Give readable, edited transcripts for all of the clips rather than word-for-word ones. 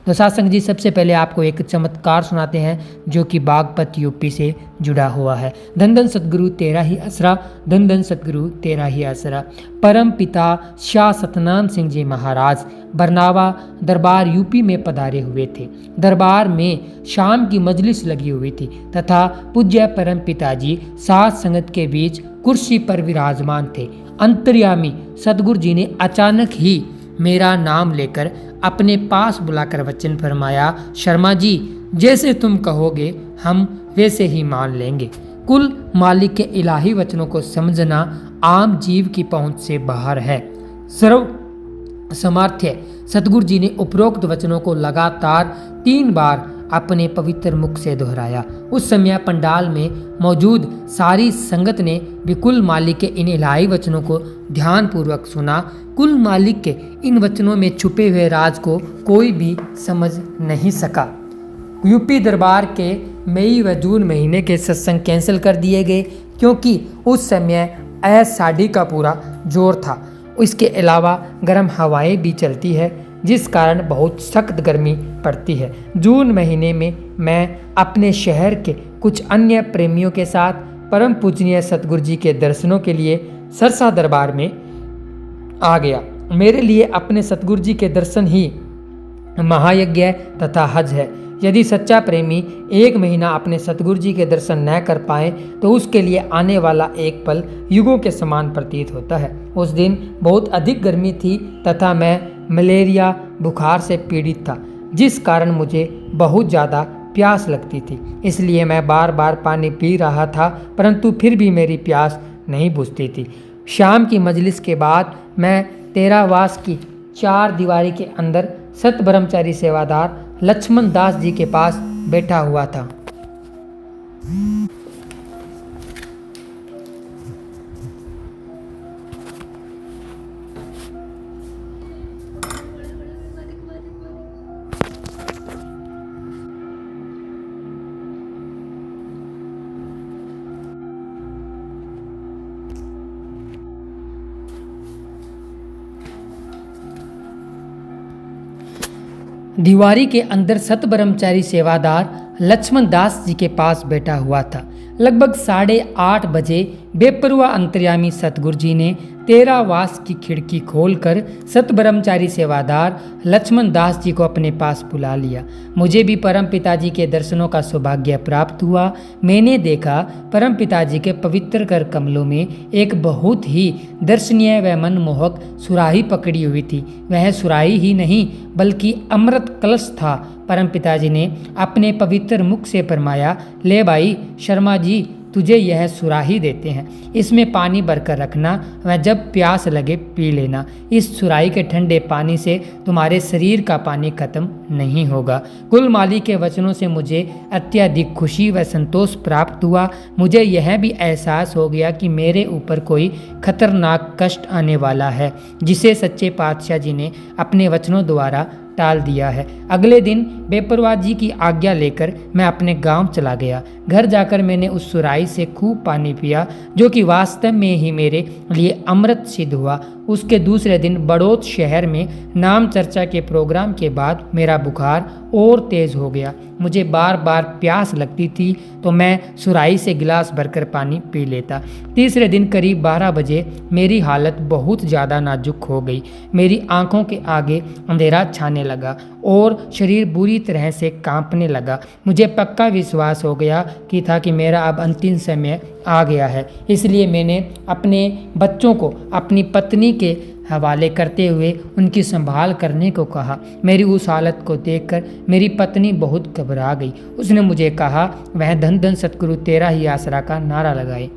तो सत्संग जी, सबसे पहले आपको एक चमत्कार सुनाते हैं जो कि बागपत यूपी से जुड़ा हुआ है। धन धन सतगुरु तेरा ही आसरा, धन धन सतगुरु तेरा ही आसरा। परम पिता शाह सतनाम सिंह जी महाराज बरनावा दरबार यूपी में पधारे हुए थे। दरबार में शाम की मजलिस लगी हुई थी तथा पूज्य परम पिताजी साथ संगत के बीच कुर्सी पर विराजमान थे। अंतर्यामी सतगुरु जी ने अचानक ही मेरा नाम लेकर अपने पास बुलाकर वचन फरमाया, शर्मा जी, जैसे तुम कहोगे हम वैसे ही मान लेंगे। कुल मालिक के इलाही वचनों को समझना आम जीव की पहुंच से बाहर है। सर्व समर्थ्य सतगुरु जी ने उपरोक्त वचनों को लगातार 3 बार अपने पवित्र मुख से दोहराया। उस समय पंडाल में मौजूद सारी संगत ने भी कुल मालिक के इन इलाही वचनों को ध्यानपूर्वक सुना। कुल मालिक के इन वचनों में छुपे हुए राज को कोई भी समझ नहीं सका। यूपी दरबार के मई व जून महीने के सत्संग कैंसिल कर दिए गए क्योंकि उस समय अषाढ़ी का पूरा जोर था। इसके अलावा गर्म हवाएं भी चलती है जिस कारण बहुत सख्त गर्मी पड़ती है। जून महीने में मैं अपने शहर के कुछ अन्य प्रेमियों के साथ परम पूजनीय सतगुरु जी के दर्शनों के लिए सरसा दरबार में आ गया। मेरे लिए अपने सतगुरु जी के दर्शन ही महायज्ञ तथा हज है। यदि सच्चा प्रेमी 1 महीना अपने सतगुरु जी के दर्शन न कर पाए तो उसके लिए आने वाला एक पल युगों के समान प्रतीत होता है। उस दिन बहुत अधिक गर्मी थी तथा मैं मलेरिया बुखार से पीड़ित था, जिस कारण मुझे बहुत ज़्यादा प्यास लगती थी। इसलिए मैं बार बार पानी पी रहा था, परंतु फिर भी मेरी प्यास नहीं बुझती थी। शाम की मजलिस के बाद मैं तेरावास की 4 दीवारी के अंदर सत ब्रह्मचारी सेवादार लक्ष्मण दास जी के पास बैठा हुआ था। दीवारी के अंदर सत ब्रह्मचारी सेवादार लक्ष्मण दास जी के पास बैठा हुआ था। लगभग 8:30 बजे बेपरवाह अंतर्यामी सतगुरु जी ने तेरावास की खिड़की खोलकर सत ब्रह्मचारी सेवादार लक्ष्मण दास जी को अपने पास बुला लिया। मुझे भी परम पिताजी के दर्शनों का सौभाग्य प्राप्त हुआ। मैंने देखा परम पिताजी के पवित्र कर कमलों में एक बहुत ही दर्शनीय व मनमोहक सुराही पकड़ी हुई थी। वह सुराही ही नहीं बल्कि अमृत कलश था। परम पिताजी ने अपने पवित्र मुख से फरमाया, ले भाई शर्मा जी, तुझे यह सुराही देते हैं, इसमें पानी भरकर रखना, वह जब प्यास लगे पी लेना। इस सुराही के ठंडे पानी से तुम्हारे शरीर का पानी खत्म नहीं होगा। कुल मालिक के वचनों से मुझे अत्यधिक खुशी व संतोष प्राप्त हुआ। मुझे यह भी एहसास हो गया कि मेरे ऊपर कोई खतरनाक कष्ट आने वाला है, जिसे सच्चे पातशाह जी ने अपने वचनों द्वारा टाल दिया है। अगले दिन बेपरवाह जी की आज्ञा लेकर मैं अपने गांव चला गया। घर जाकर मैंने उस सुराही से खूब पानी पिया, जो कि वास्तव में ही मेरे लिए अमृत सिद्ध हुआ। उसके दूसरे दिन बड़ौद शहर में नाम चर्चा के प्रोग्राम के बाद मेरा बुखार और तेज हो गया। मुझे बार बार प्यास लगती थी तो मैं सुराही से गिलास भरकर पानी पी लेता। तीसरे दिन करीब 12 बजे मेरी हालत बहुत ज़्यादा नाजुक हो गई। मेरी आंखों के आगे अंधेरा छाने लगा और शरीर बुरी तरह से कांपने लगा। मुझे पक्का विश्वास हो गया कि मेरा अब अंतिम समय आ गया है। इसलिए मैंने अपने बच्चों को अपनी पत्नी के हवाले करते हुए उनकी संभाल करने को कहा। मेरी उस हालत को देखकर मेरी पत्नी बहुत घबरा गई। उसने मुझे कहा वह धन धन सतगुरु तेरा ही आसरा का नारा लगाए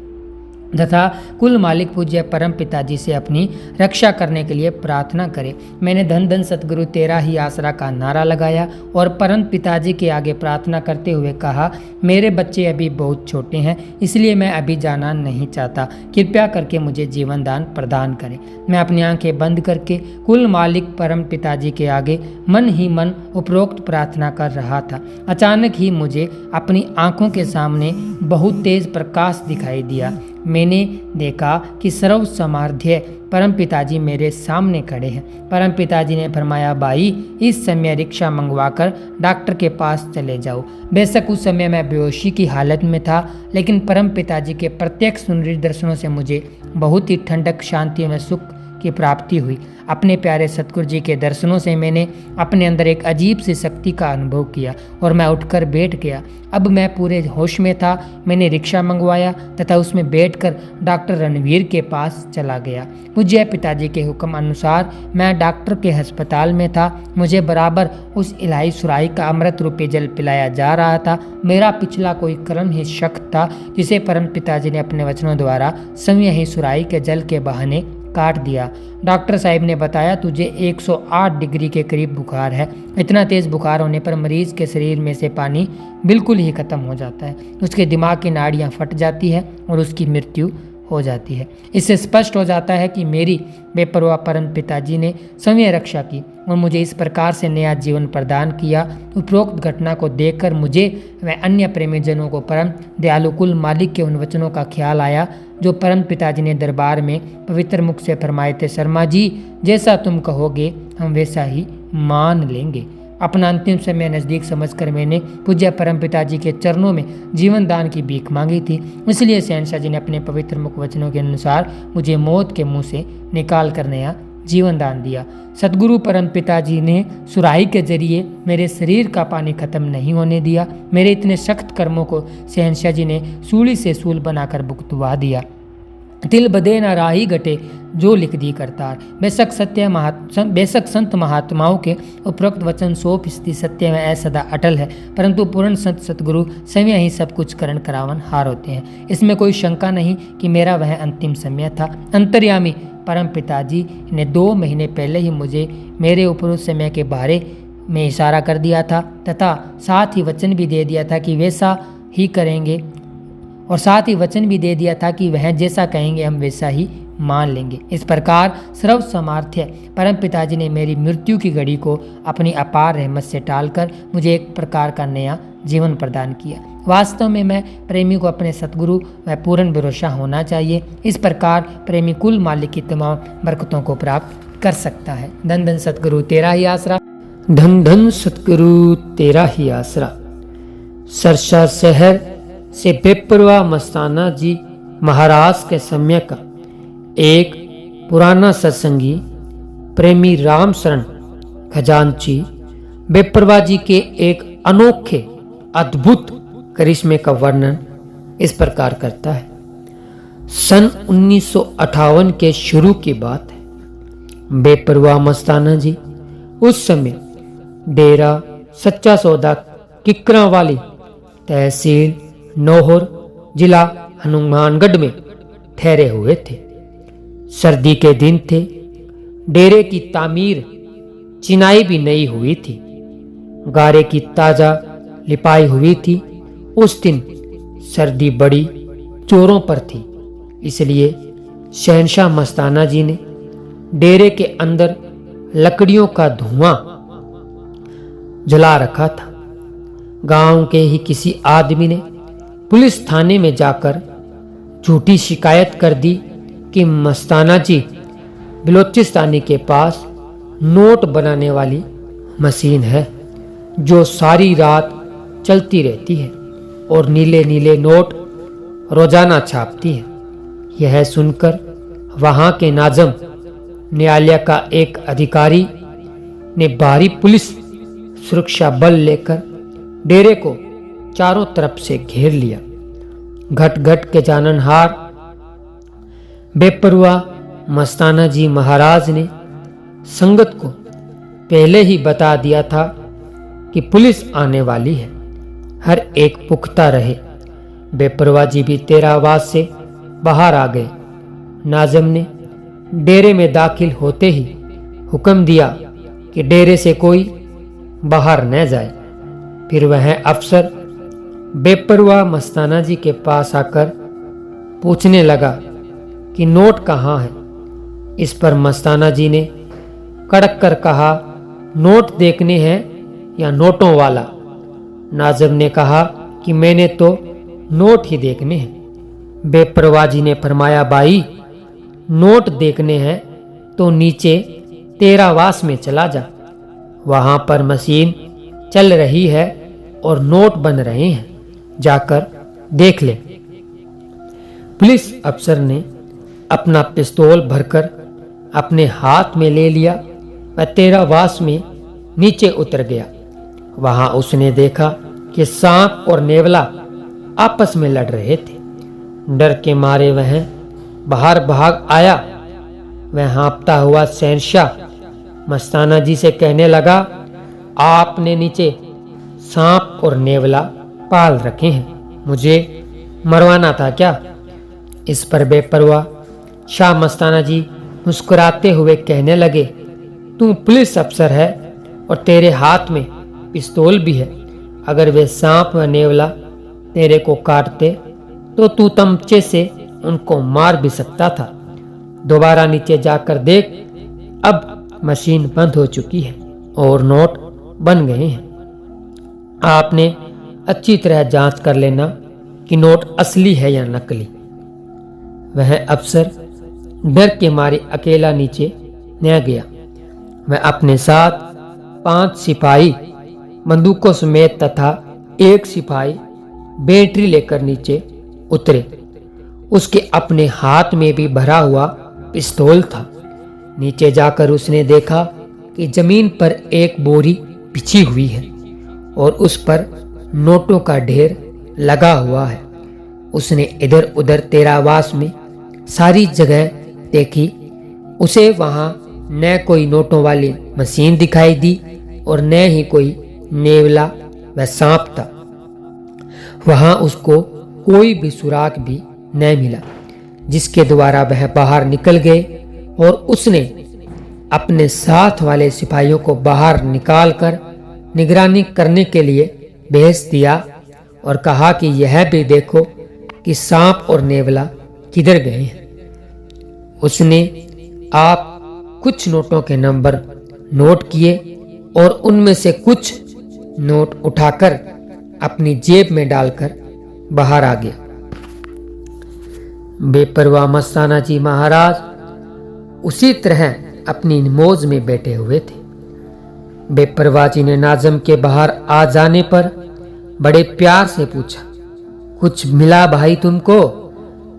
तथा कुल मालिक पूज्य परम पिताजी से अपनी रक्षा करने के लिए प्रार्थना करे। मैंने धन धन सतगुरु तेरा ही आसरा का नारा लगाया और परम पिताजी के आगे प्रार्थना करते हुए कहा, मेरे बच्चे अभी बहुत छोटे हैं, इसलिए मैं अभी जाना नहीं चाहता। कृपया करके मुझे जीवन दान प्रदान करें। मैं अपनी आंखें बंद करके कुल मालिक परम पिताजी के आगे मन ही मन उपरोक्त प्रार्थना कर रहा था। अचानक ही मुझे अपनी आंखों के सामने बहुत तेज प्रकाश दिखाई दिया। मैंने देखा कि सर्व समार्ध्य परम पिताजी मेरे सामने खड़े हैं। परम पिताजी ने फरमाया, भाई इस समय रिक्शा मंगवाकर डॉक्टर के पास चले जाओ। बेशक उस समय मैं बेहोशी की हालत में था, लेकिन परम पिताजी के प्रत्यक्ष सुंदर दर्शनों से मुझे बहुत ही ठंडक, शांति में सुख की प्राप्ति हुई। अपने प्यारे सतगुरु जी के दर्शनों से मैंने अपने अंदर एक अजीब सी शक्ति का अनुभव किया और मैं उठकर बैठ गया। अब मैं पूरे होश में था। मैंने रिक्शा मंगवाया तथा उसमें बैठकर डॉक्टर रणवीर के पास चला गया। मुझे पिताजी के हुक्म अनुसार मैं डॉक्टर के अस्पताल में था। मुझे बराबर उस इलाही सुराही का अमृत रूपी जल पिलाया जा रहा था। मेरा पिछला कोई कर्म ही शक्त था, जिसे परम पिताजी ने अपने वचनों द्वारा स्वयं ही सुराही के जल के बहाने काट दिया। डॉक्टर साहब ने बताया, तुझे 108 डिग्री के करीब बुखार है। इतना तेज बुखार होने पर मरीज के शरीर में से पानी बिल्कुल ही खत्म हो जाता है। उसके दिमाग की नाड़ियां फट जाती है और उसकी मृत्यु हो जाती है। इससे स्पष्ट हो जाता है कि मेरी बेपरवाह परम पिताजी ने स्वयं रक्षा की और मुझे इस प्रकार से नया जीवन प्रदान किया। उपरोक्त घटना को देखकर मुझे व अन्य प्रेमीजनों को परम दयालु कुल मालिक के उन वचनों का ख्याल आया जो परम पिताजी ने दरबार में पवित्र मुख से फरमाए थे, शर्मा जी जैसा तुम कहोगे हम वैसा ही मान लेंगे। अपना अंतिम समय नज़दीक समझकर मैंने पूज्य परम पिताजी के चरणों में जीवन दान की भीख मांगी थी। इसलिए शहंशाह जी ने अपने पवित्र मुख वचनों के अनुसार मुझे मौत के मुंह से निकाल कर नया जीवन दान दिया। सतगुरु परम पिताजी ने सुराही के जरिए मेरे शरीर का पानी खत्म नहीं होने दिया। मेरे इतने सख्त कर्मों को शहंशाह जी ने सूली से सूल बनाकर भुगतवा दिया। तिल बदे न राही घटे जो लिख दी करतार। बेशक संत महात्माओं के उपरोक्त वचन 100% सत्य में असदा अटल है, परंतु पूर्ण संत सतगुरु स्वयं ही सब कुछ करण करावन हार होते हैं। इसमें कोई शंका नहीं कि मेरा वह अंतिम समय था। अंतर्यामी परम पिताजी ने 2 महीने पहले ही मुझे मेरे उपरोक्त समय के बारे में इशारा कर दिया था तथा साथ ही वचन भी दे दिया था कि वैसा ही करेंगे और साथ ही वचन भी दे दिया था कि वह जैसा कहेंगे हम वैसा ही मान लेंगे। इस प्रकार सर्व सामर्थ्य परम पिताजी ने मेरी मृत्यु की घड़ी को अपनी अपार रहमत से टालकर मुझे एक प्रकार का नया जीवन प्रदान किया। वास्तव में मैं प्रेमी को अपने सतगुरु व पूर्ण भरोसा होना चाहिए। इस प्रकार प्रेमी कुल मालिक की तमाम बरकतों को प्राप्त कर सकता है। धन धन सतगुरु तेरा ही आसरा, धन धन सतगुरु तेरा ही आसरा। सरसा शहर से बेपरवाह मस्ताना जी महाराज के समय का एक पुराना सत्संगी प्रेमी राम शरण खजांची बेपरवाह जी के एक अनोखे अद्भुत करिश्मे का वर्णन इस प्रकार करता है। सन 1958 के शुरू की बात है। बेपरवाह मस्ताना जी उस समय डेरा सच्चा सौदा किकरावाली तहसील नौहर जिला हनुमानगढ़ में ठहरे हुए थे। सर्दी के दिन थे। डेरे की तामीर चिनाई भी नई हुई थी। गारे की ताजा लिपाई हुई थी। उस दिन सर्दी बड़ी जोरों पर थी, इसलिए शहंशाह मस्ताना जी ने डेरे के अंदर लकड़ियों का धुआं जला रखा था। गांव के ही किसी आदमी ने पुलिस थाने में जाकर झूठी शिकायत कर दी कि मस्ताना जी बलोचिस्तानी के पास नोट बनाने वाली मशीन है जो सारी रात चलती रहती है और नीले नीले नोट रोजाना छापती है। यह सुनकर वहां के नाजम न्यायालय का एक अधिकारी ने भारी पुलिस सुरक्षा बल लेकर डेरे को चारों तरफ से घेर लिया। घट घट के जाननहार बेपरवाह मस्ताना जी महाराज ने संगत को पहले ही बता दिया था कि पुलिस आने वाली है, हर एक पुख्ता रहे। बेपरवाह जी भी तेरावास से बाहर आ गए। नाज़िम ने डेरे में दाखिल होते ही हुक्म दिया कि डेरे से कोई बाहर न जाए। फिर वह अफसर बेपरवाह मस्ताना जी के पास आकर पूछने लगा कि नोट कहाँ है। इस पर मस्ताना जी ने कड़क कर कहा, नोट देखने हैं या नोटों वाला। नाज़िम ने कहा कि मैंने तो नोट ही देखने हैं। बेपरवाह जी ने फरमाया, भाई नोट देखने हैं तो नीचे तेरावास में चला जा, वहां पर मशीन चल रही है और नोट बन रहे हैं, जाकर देख ले। पुलिस अफसर ने अपना पिस्तौल भरकर अपने हाथ में ले लिया। वह तेरावास में नीचे उतर गया। वहां उसने देखा कि सांप और नेवला आपस में लड़ रहे थे। डर के मारे वह बाहर भाग आया। वह हाँफता हुआ शहंशाह मस्ताना जी से कहने लगा, आपने नीचे सांप और नेवला पाल रखे हैं, मुझे मरवाना था क्या? इस पर बेपरवाह शाह मस्ताना जी मुस्कुराते हुए कहने लगे, तू पुलिस अफसर है और तेरे हाथ में पिस्तौल भी है। अगर वे सांप व नेवला तेरे को काटते तो तू तमचे से उनको मार भी सकता था। दोबारा नीचे जाकर देख, अब मशीन बंद हो चुकी है और नोट बन गए हैं। आपने अच्छी तरह जांच कर लेना कि नोट असली है या नकली। वह अफसर डर के मारे अकेला नीचे न गया। वह अपने साथ 5 सिपाही बंदूकों समेत तथा 1 सिपाही बैटरी लेकर नीचे उतरे। उसके अपने हाथ में भी भरा हुआ पिस्तौल था। नीचे जाकर उसने देखा कि जमीन पर एक बोरी बिछी हुई है और उस पर नोटों का ढेर लगा हुआ है। उसने इधर उधर तेरावास में सारी जगह देखी। उसे वहां न कोई नोटों वाली मशीन दिखाई दी और न ही कोई नेवला व सांप था। वहां उसको कोई भी सुराग भी न मिला जिसके द्वारा वह बाहर निकल गए। और उसने अपने साथ वाले सिपाहियों को बाहर निकालकर निगरानी करने के लिए भेज दिया और कहा कि यह भी देखो कि सांप और नेवला किधर गए हैं। उसने आप कुछ नोटों के नंबर नोट किए और उनमें से कुछ नोट उठाकर अपनी जेब में डालकर बाहर आ गया। बेपरवाह मस्ताना जी महाराज उसी तरह अपनी मौज में बैठे हुए थे। बेपरवाह जी ने नाज़म के बाहर आ जाने पर बड़े प्यार से पूछा, कुछ मिला भाई तुमको?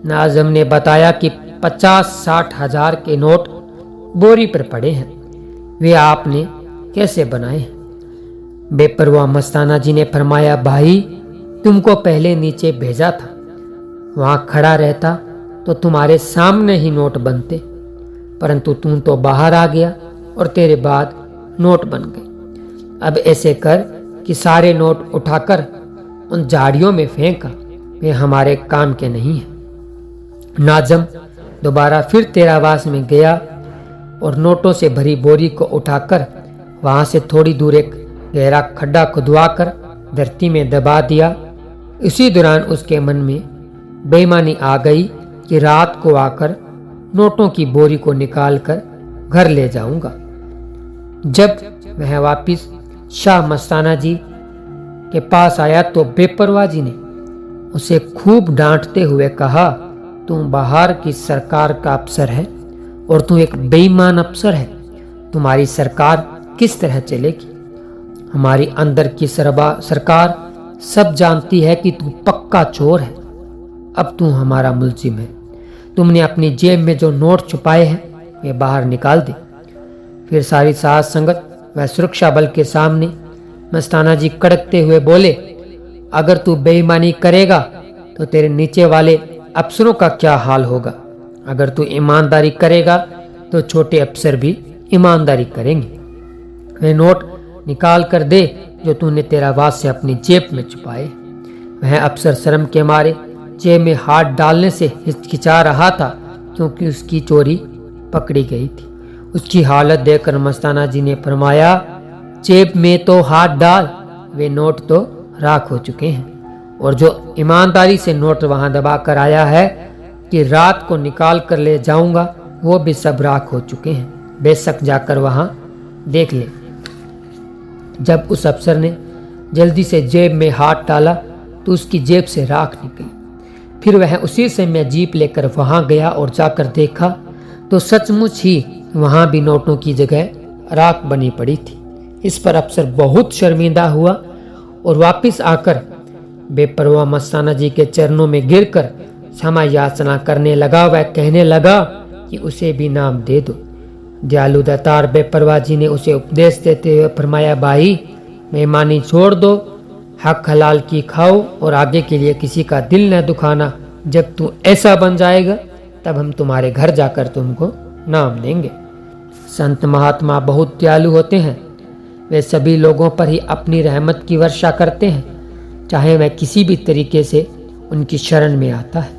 नाज़म ने बताया कि 50-60 हजार के नोट बोरी पर पड़े हैं। वे आपने कैसे बनाए हैं? बेपरवाह मस्ताना जी ने फरमाया, भाई तुमको पहले नीचे भेजा था, वहां खड़ा रहता तो तुम्हारे सामने ही नोट बनते, परंतु तुम तो बाहर आ गया और तेरे बाद नोट बन गए। अब ऐसे कर कि सारे नोट उठाकर उन झाड़ियों में फेंका, वे हमारे काम के नहीं हैं। नाज़म दोबारा फिर तेरावास में गया और नोटों से भरी बोरी को उठाकर वहां से थोड़ी दूर एक गहरा खड्डा खुदवाकर धरती में दबा दिया। इसी दौरान उसके मन में बेईमानी आ गई कि रात को आकर नोटों की बोरी को निकालकर घर ले जाऊंगा। जब वह वापिस शाह मस्ताना जी के पास आया तो बेपरवाह जी ने उसे खूब डांटते हुए कहा, तू बाहर की सरकार का अफसर है और तू एक बेईमान अफसर है। तुम्हारी सरकार किस तरह चलेगी? हमारी अंदर की सरकार सब जानती है कि तू पक्का चोर है। अब तू हमारा मुलजिम है। तुमने अपनी जेब में जो नोट छुपाए हैं वे बाहर निकाल दे। फिर सारी साथ संगत व सुरक्षा बल के सामने मस्ताना जी कड़कते हुए बोले, अगर तू बेईमानी करेगा तो तेरे नीचे वाले अफसरों का क्या हाल होगा? अगर तू ईमानदारी करेगा तो छोटे अफसर भी ईमानदारी करेंगे। वे नोट निकाल कर दे जो तूने तेरावास से अपनी जेब में छुपाए। वह अफसर शर्म के मारे जेब में हाथ डालने से हिचकिचा रहा था क्योंकि उसकी चोरी पकड़ी गई थी। उसकी हालत देखकर मस्ताना जी ने फरमाया, जेब में तो हाथ डाल, वे नोट तो राख हो चुके हैं और जो ईमानदारी से नोट वहां दबा कर आया है कि रात को निकाल कर ले जाऊंगा वो भी सब राख हो चुके हैं। बेशक जाकर वहां देख ले। जब उस अफसर ने जल्दी से जेब में हाथ डाला तो उसकी जेब से राख निकली। फिर वह उसी समय जीप लेकर वहां गया और जाकर देखा तो सचमुच ही वहां भी नोटों की जगह राख बनी पड़ी थी। इस पर अफसर बहुत शर्मिंदा हुआ और वापस आकर बेपरवाह मस्ताना जी के चरणों में गिरकर क्षमा याचना करने लगा। वह कहने लगा कि उसे भी नाम दे दो। दयालु दातार बेपरवाह जी ने उसे उपदेश देते हुए फरमाया, भाई बेईमानी छोड़ दो, हक हलाल की खाओ और आगे के लिए किसी का दिल न दुखाना। जब तू ऐसा बन जाएगा तब हम तुम्हारे घर जाकर तुमको नाम देंगे। संत महात्मा बहुत दयालु होते हैं। वे सभी लोगों पर ही अपनी रहमत की वर्षा करते हैं, चाहे वह किसी भी तरीके से उनकी शरण में आता है।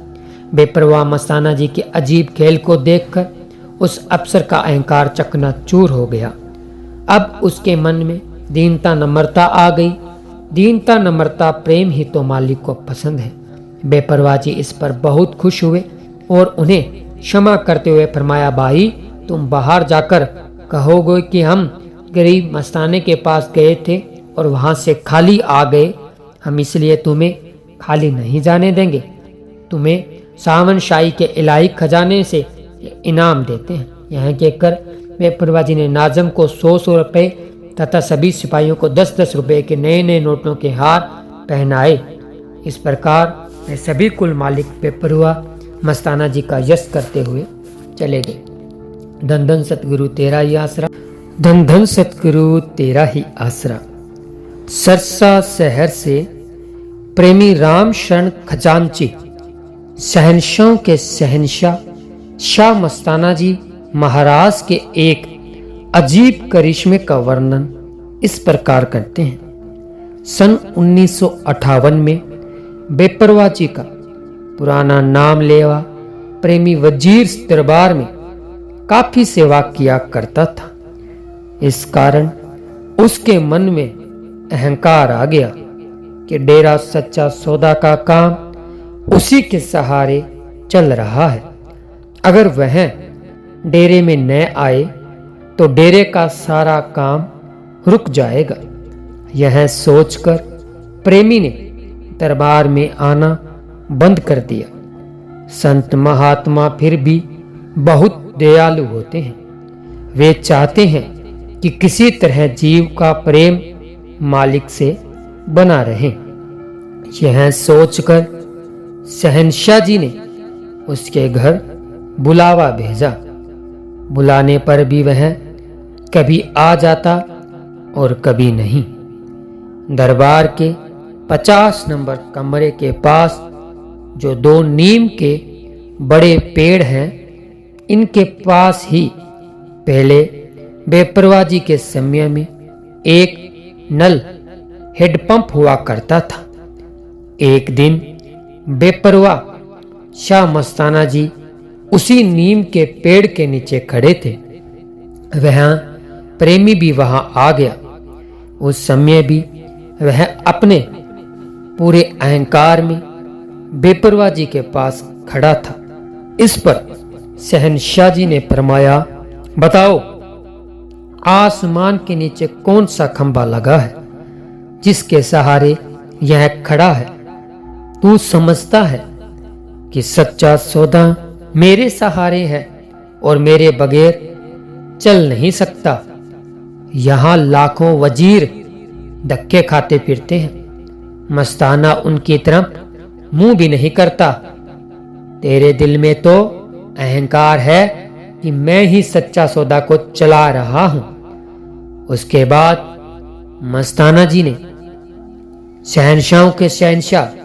बेपरवाह मस्ताना जी के अजीब खेल को देखकर उस अफसर का अहंकार चकनाचूर हो गया। अब उसके मन में दीनता नम्रता आ गई। दीनता नम्रता प्रेम ही तो मालिक को पसंद है। बेपरवाह जी इस पर बहुत खुश हुए और उन्हें क्षमा करते हुए फरमाया, भाई तुम बाहर जाकर कहोगे कि हम गरीब मस्ताने के पास गए थे और वहां से खाली आ गए। हम इसलिए तुम्हें खाली नहीं जाने देंगे। तुम्हें सावन शाही के इलाही खजाने से इनाम देते हैं। यह कहकर बेपरवाह जी ने नाजम को 100 रुपए तथा सभी सिपाहियों को 10-10 रुपए के नए नए नोटों के हार पहनाए। इस प्रकार वे सभी कुल मालिक बेपरवाह मस्ताना जी का यश करते हुए चले गए। धन धन सतगुरु तेरा ही आसरा, धन धन सतगुरु तेरा ही आसरा। सरसा शहर से प्रेमी राम शरण खजांची शहंशाहों के शहंशाह शाह मस्ताना जी महाराज के एक अजीब करिश्मे का वर्णन इस प्रकार करते हैं। सन 1958 में बेपरवाह जी का पुराना नाम लेवा प्रेमी वजीर दरबार में काफी सेवा किया करता था। इस कारण उसके मन में अहंकार आ गया कि डेरा सच्चा सौदा का काम उसी के सहारे चल रहा है। अगर वह डेरे में न आए तो डेरे का सारा काम रुक जाएगा। यह सोचकर प्रेमी ने दरबार में आना बंद कर दिया। संत महात्मा फिर भी बहुत दयालु होते हैं। वे चाहते हैं कि किसी तरह जीव का प्रेम मालिक से बना रहे। यह सोचकर शहंशाह जी ने उसके घर बुलावा भेजा। बुलाने पर भी वह कभी आ जाता और कभी नहीं। दरबार के 50 नंबर कमरे के पास जो 2 नीम के बड़े पेड़ हैं, इनके पास ही पहले बेपरवाह जी के समय में एक नल हेडपंप हुआ करता था। एक दिन बेपरवाह शाह मस्ताना जी उसी नीम के पेड़ के नीचे खड़े थे। वह प्रेमी भी वहां आ गया। उस समय भी वह अपने पूरे अहंकार में बेपरवाह जी के पास खड़ा था। इस पर शहंशाह जी ने फरमाया, बताओ आसमान के नीचे कौन सा खंभा लगा है जिसके सहारे यह खड़ा है? तू समझता है कि सच्चा सौदा मेरे सहारे है और मेरे बगैर चल नहीं सकता। यहां लाखों वजीर धक्के खाते फिरते हैं, मस्ताना उनकी तरफ मुंह भी नहीं करता। तेरे दिल में तो अहंकार है कि मैं ही सच्चा सौदा को चला रहा हूं। उसके बाद मस्ताना जी ने शहंशाहों के शहंशाह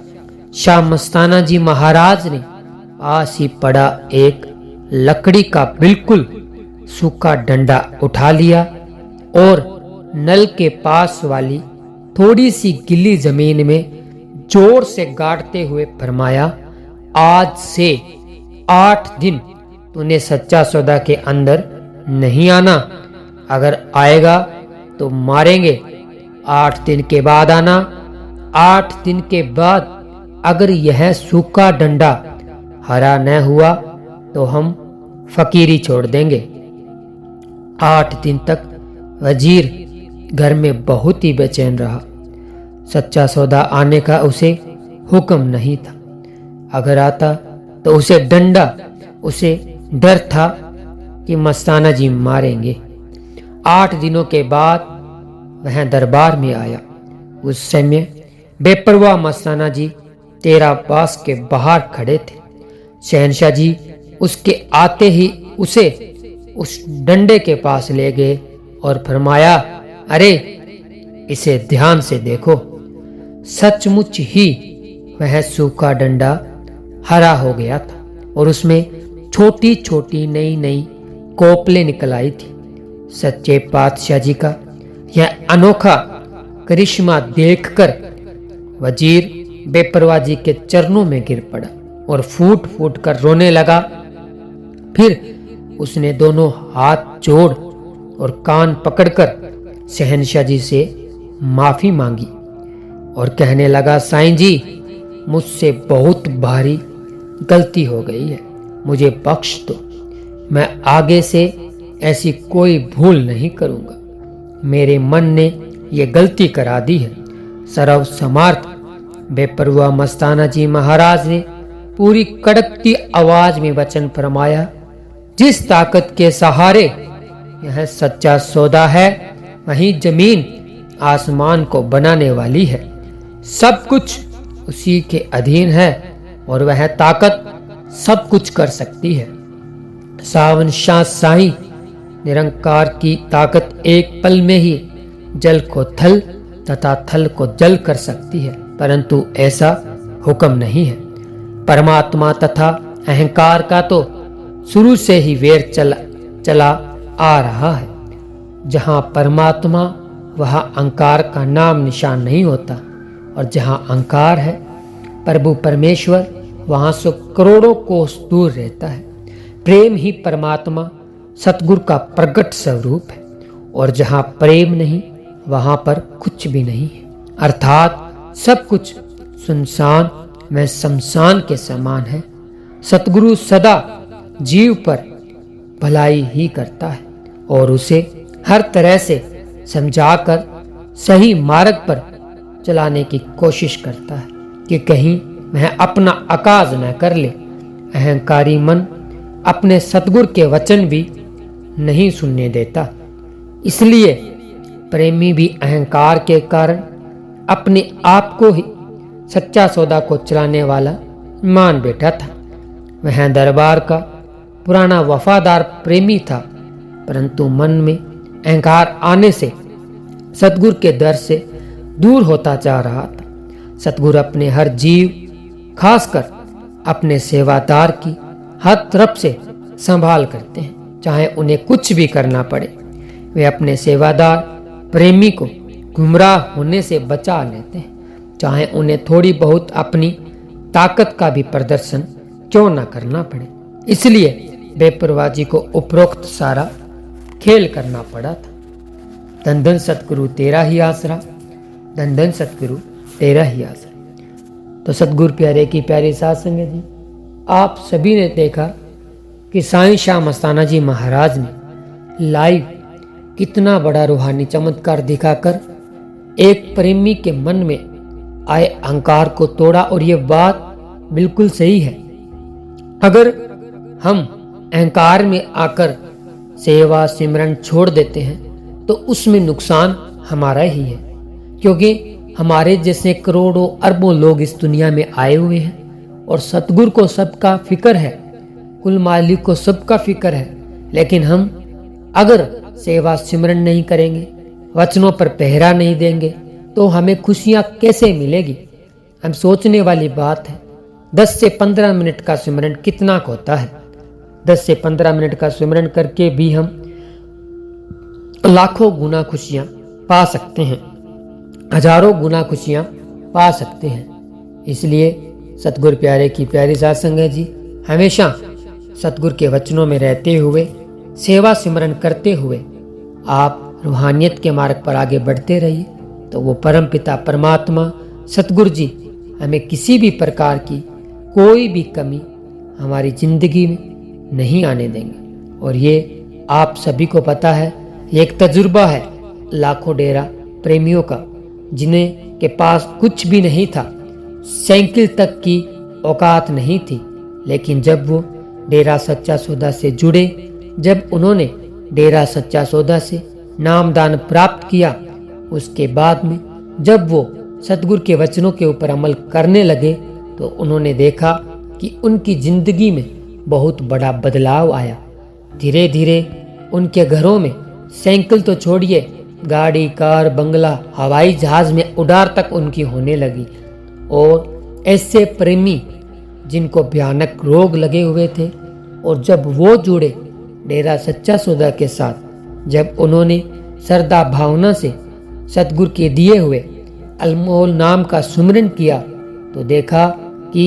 शाह मस्ताना जी महाराज ने पास ही पड़ा एक लकड़ी का बिल्कुल सूखा डंडा उठा लिया और नल के पास वाली थोड़ी सी गिल्ली जमीन में जोर से गाड़ते हुए फरमाया, आज से 8 दिन तूने सच्चा सौदा के अंदर नहीं आना। अगर आएगा तो मारेंगे। 8 दिन के बाद आना। 8 दिन के बाद अगर यह सूखा डंडा हरा न हुआ तो हम फकीरी छोड़ देंगे। 8 दिन तक वजीर घर में बहुत ही बेचैन रहा। सच्चा सौदा आने का उसे हुक्म नहीं था। अगर आता तो उसे डंडा, उसे डर था कि मस्ताना जी मारेंगे। 8 दिनों के बाद वह दरबार में आया। उस समय बेपरवाह मस्ताना जी तेरावास के बाहर खड़े थे। शहनशाह जी उसके आते ही उसे उस डंडे के पास ले गए और फरमाया, अरे इसे ध्यान से देखो। सचमुच ही वह सूखा डंडा हरा हो गया था और उसमें छोटी छोटी नई नई कोपलें निकल आई थी। सच्चे पातशाह जी का यह अनोखा करिश्मा देखकर वजीर बेपरवाह जी के चरणों में गिर पड़ा और फूट फूट कर रोने लगा। फिर उसने दोनों हाथ जोड़ और कान पकड़कर शहनशाह जी से माफी मांगी और कहने लगा, साईं जी मुझसे बहुत भारी गलती हो गई है, मुझे बख्श दो। मैं आगे से ऐसी कोई भूल नहीं करूंगा। मेरे मन ने ये गलती करा दी है। सर्व समार्थ बेपरवाह मस्ताना जी महाराज ने पूरी कड़कती आवाज में वचन फरमाया, जिस ताकत के सहारे यह सच्चा सौदा है, वही जमीन आसमान को बनाने वाली है। सब कुछ उसी के अधीन है और वह ताकत सब कुछ कर सकती है। सावन शाह साईं निरंकार की ताकत एक पल में ही जल को थल तथा थल को जल कर सकती है, परंतु ऐसा हुक्म नहीं है। परमात्मा तथा अहंकार का तो शुरू से ही वेर चला आ रहा है। जहां परमात्मा वहां अहंकार का नाम निशान नहीं होता, और जहां अहंकार है प्रभु परमेश्वर, वहां से करोड़ों कोस दूर रहता है। प्रेम ही परमात्मा सतगुरु का प्रकट स्वरूप है, और जहां प्रेम नहीं वहां पर कुछ भी नहीं है। अर्थात सब कुछ सुनसान व शमशान के समान है। सतगुरु सदा जीव पर भलाई ही करता है और उसे हर तरह से समझाकर सही मार्ग पर चलाने की कोशिश करता है कि कहीं वह अपना अकाज न कर ले। अहंकारी मन अपने सतगुरु के वचन भी नहीं सुनने देता। इसलिए प्रेमी भी अहंकार के कारण अपने आप को ही सच्चा सौदा को चलाने वाला मान बैठा था। वह दरबार का पुराना वफादार प्रेमी था, परंतु मन में अहंकार आने से सतगुरु के दर से दूर होता जा रहा था। सतगुरु अपने हर जीव, खासकर अपने सेवादार की हर तरफ से संभाल करते हैं, चाहे उन्हें कुछ भी करना पड़े। वे अपने सेवादार प्रेमी को गुमराह होने से बचा लेते हैं, चाहे उन्हें थोड़ी बहुत अपनी ताकत का भी प्रदर्शन क्यों न करना पड़े। इसलिए बेपरवाह जी को उपरोक्त सारा खेल करना पड़ा था। धन धन सतगुरु तेरा ही आसरा, धन धन सतगुरु तेरा ही आसरा। तो सतगुरु प्यारे की प्यारी साध संगत जी, आप सभी ने देखा कि साईं शाह मस्ताना जी महाराज ने लाइव कितना बड़ा रूहानी चमत्कार दिखाकर एक प्रेमी के मन में आए अहंकार को तोड़ा। और ये बात बिल्कुल सही है। अगर हम अहंकार में आकर सेवा सिमरन छोड़ देते हैं तो उसमें नुकसान हमारा ही है, क्योंकि हमारे जैसे करोड़ों अरबों लोग इस दुनिया में आए हुए हैं और सतगुरु को सबका फिक्र है, कुल मालिक को सबका फिक्र है। लेकिन हम अगर सेवा सिमरन नहीं करेंगे, वचनों पर पहरा नहीं देंगे, तो हमें खुशियां कैसे मिलेगी। हम सोचने वाली बात है, 10 से 15 मिनट का सिमरन कितना होता है। 10 से 15 मिनट का सिमरन करके भी हम लाखों गुना खुशियां पा सकते हैं, हजारों गुना खुशियां पा सकते हैं। इसलिए सतगुरु प्यारे की प्यारी साध संगत जी, हमेशा सतगुरु के वचनों में रहते हुए, सेवा सिमरन करते हुए आप रूहानियत के मार्ग पर आगे बढ़ते रहिए, तो वो परम पिता परमात्मा सतगुरु जी हमें किसी भी प्रकार की कोई भी कमी हमारी जिंदगी में नहीं आने देंगे। और ये आप सभी को पता है, ये एक तजुर्बा है लाखों डेरा प्रेमियों का, जिन्हें के पास कुछ भी नहीं था, साइकिल तक की औकात नहीं थी, लेकिन जब वो डेरा सच्चा सौदा से जुड़े, जब उन्होंने डेरा सच्चा सौदा से नामदान प्राप्त किया, उसके बाद में जब वो सतगुरु के वचनों के ऊपर अमल करने लगे तो उन्होंने देखा कि उनकी जिंदगी में बहुत बड़ा बदलाव आया। धीरे धीरे उनके घरों में साइकिल तो छोड़िए, गाड़ी, कार, बंगला, हवाई जहाज में उड़ार तक उनकी होने लगी। और ऐसे प्रेमी जिनको भयानक रोग लगे हुए थे, और जब वो जुड़े डेरा सच्चा सौदा के साथ, जब उन्होंने श्रद्धा भावना से सतगुरु के दिए हुए अनमोल नाम का सुमिरन किया, तो देखा कि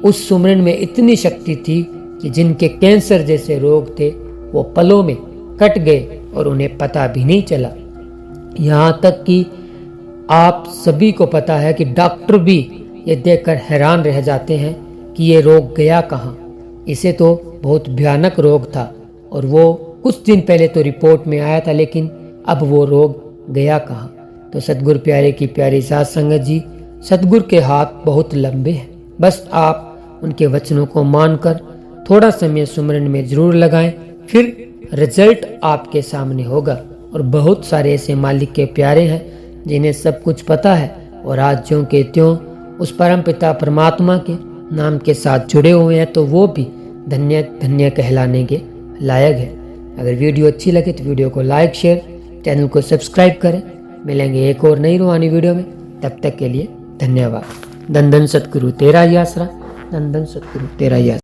उस सुमिरन में इतनी शक्ति थी कि जिनके कैंसर जैसे रोग थे वो पलों में कट गए और उन्हें पता भी नहीं चला। यहाँ तक कि आप सभी को पता है कि डॉक्टर भी ये देखकर हैरान रह जाते हैं कि ये रोग गया कहाँ। इसे तो बहुत भयानक रोग था और वो कुछ दिन पहले तो रिपोर्ट में आया था, लेकिन अब वो रोग गया कहाँ। तो सतगुरु प्यारे की प्यारी साध संगत जी, सतगुरु के हाथ बहुत लंबे हैं। बस आप उनके वचनों को मानकर थोड़ा समय सुमिरन में जरूर लगाएं, फिर रिजल्ट आपके सामने होगा। और बहुत सारे ऐसे मालिक के प्यारे हैं जिन्हें सब कुछ पता है और आज ज्यों के त्यों उस परम पिता परमात्मा के नाम के साथ जुड़े हुए हैं, तो वो भी धन्य धन्य कहलाने के लायक है। अगर वीडियो अच्छी लगे तो वीडियो को लाइक, शेयर, चैनल को सब्सक्राइब करें। मिलेंगे एक और नई रूहानी वीडियो में, तब तक के लिए धन्यवाद। धन धन सतगुरु तेरा ही आसरा, धन धन सतगुरु तेरा ही आसरा।